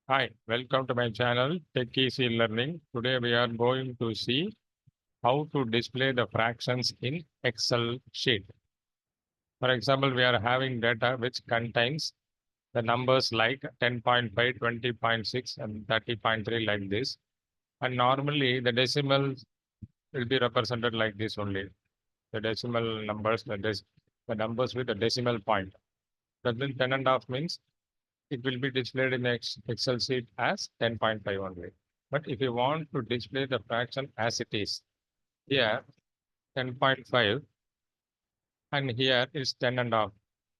Hi, welcome to my channel Tech Easy Learning. Today we are going to see how to display the fractions in Excel sheet. For example, we are having data which contains the numbers like 10.5, 20.6 and 30.3 like this. And normally the decimal will be represented like this only. The decimal numbers, the numbers with the decimal point. That means 10.5 means it will be displayed in the Excel sheet as 10.5 only. But if you want to display the fraction as it is, here 10.5 and here is 10.5.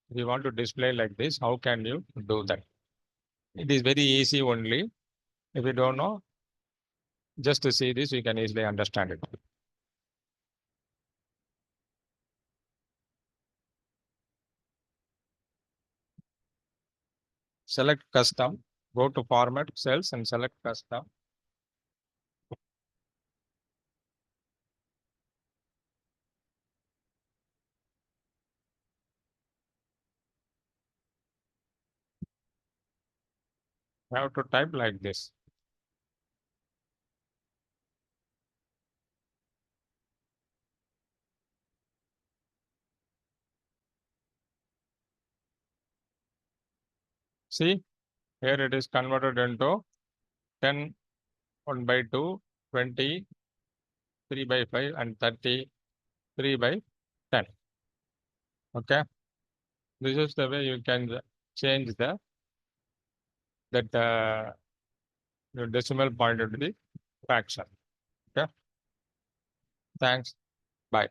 If you want to display like this, how can you do that? It is very easy only. If you don't know, just to see this, you can easily understand it. Select custom, go to format cells and select custom. You have to type like this. See, here it is converted into 10, 1 by 2, 20, 3 by 5 and 30, 3 by 10. Okay. This is the way you can change that your decimal point into the fraction. Okay. Thanks. Bye.